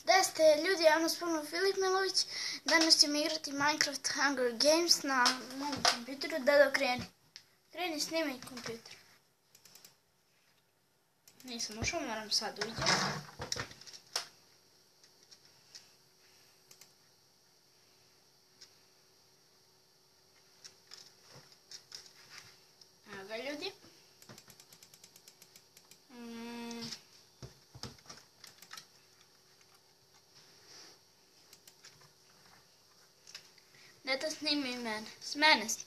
Da ste ljudi, javno spomenu Filip Milović. Danas ćemo igrati Minecraft Hunger Games na mom kompjuteru. Dado, kreni. Kreni, snimaj kompjuter. Nisam ušao, moram sad uđem. Evo ga, ljudi. Ne to snimi mene. S mene snimi.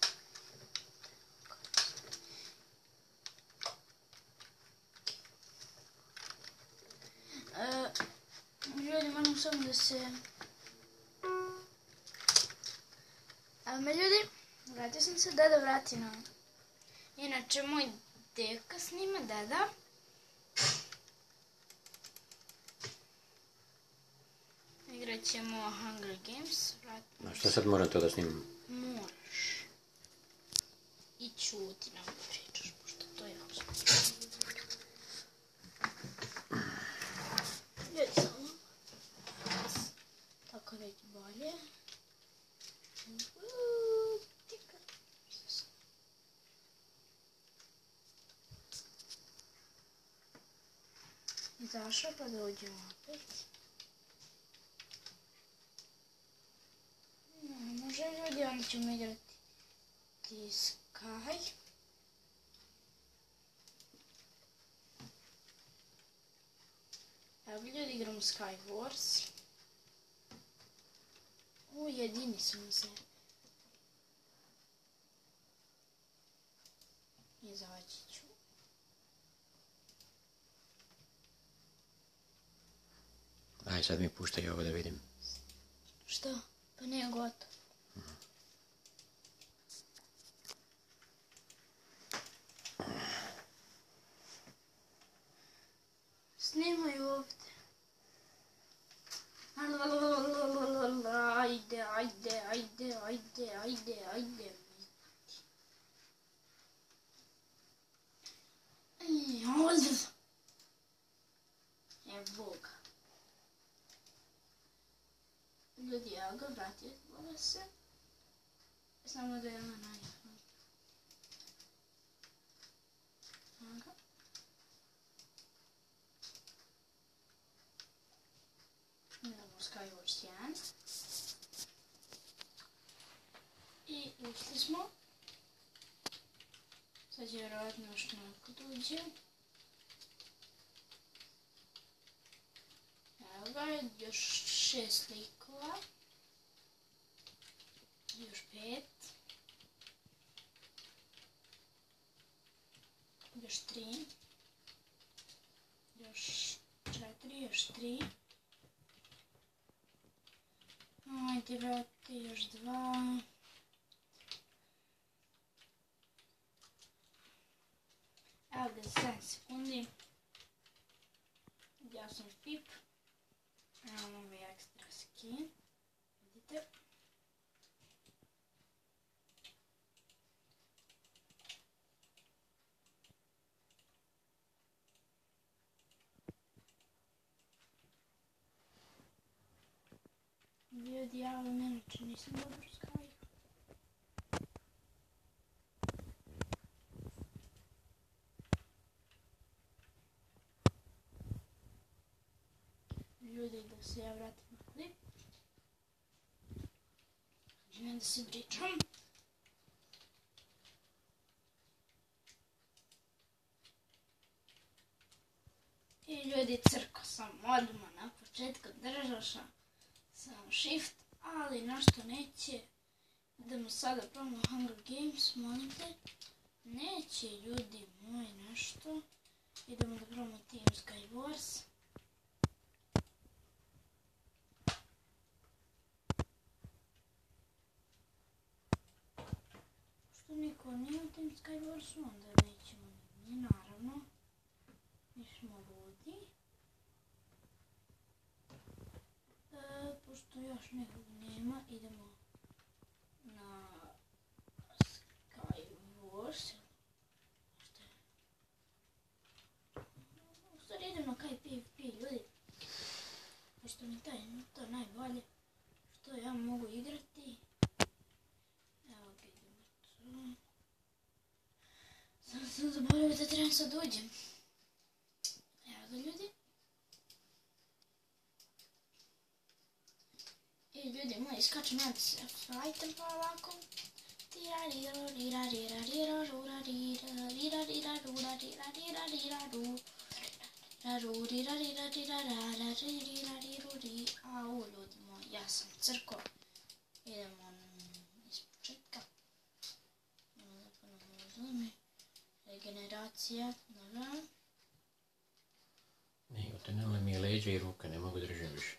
Ljudi, moram samo da se... Evo me, ljudi, vratio sam se, Dada vrati na... Inače, moj deka snima, Dada. Igrat ćemo Hunger Games. A što sad moram to da snimam? Moraš. I čuti nam da pričaš, pošto to je važno. Ljudi, samo. Tako već bolje. Izašao pa da uđemo opet. Može, ljudi, onda ćemo igrati Sky. Evo, ljudi, igramo Sky Wars. Jedini smo se. Izaći ću. Aj, sad mi puštaj ovo da vidim. Što? Pa nije gotovo. Snimaj ovdje. Ajde, ajde, ajde, ajde, ajde, ajde. Evo ga. Ljudi, evo ga, vratio se. Samo da je ona najavno. Evo ga. Idemo Skywars 1. I ušli smo. Sad će vjerovatno još neko dođe. Evo ga, još 6 likova. Još 5. Još 3. Još 4, još 3. Ajde, vrati, još 2. Evo ga, 7 sekundi. Ja sam Pip. Evo ovaj ekstra skin. Vidite. Ljudi, ja vam inače nisam dobro skaju. Ljudi, da se ja vratim na klip. Ne da se pričam. I ljudi, crko sam odmah na početku, držao sam shift, ali nešto neće. Idemo sada probamo Hunger Games, molim te. Neće, ljudi moji, nešto. Idemo da probamo Team Sky Wars. Što niko nije u Team Sky Warsu, onda nećemo ni naravno. Mi smo ludi. Pošto još nekog nema, idemo na Sky Wars. U stvari idemo na PvP, ljudi. što mi to je najbolje što ja mogu igrati. Evo ga, idemo tu. Sam zaboravio da trebam sad uđem. Evo ga, ljudi. I ljudi moji, skačem ja da se fajtam pa ovako. Au, ljudi moji, ja sam crko. Idemo iz početka. Regeneracija, dobro. Ne, otenele mi je leđa i ruka, ne mogu držati više.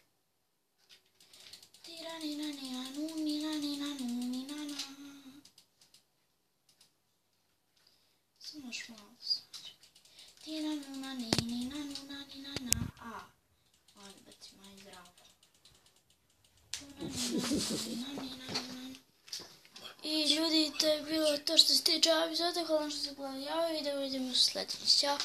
Samo još malo sad. A, ajde baci maj zdravo. I ljudi, to je bilo to što se tiče ove epizode. Hvala što ste gledali ovaj video. Vidimo se sljedeći. Ćao.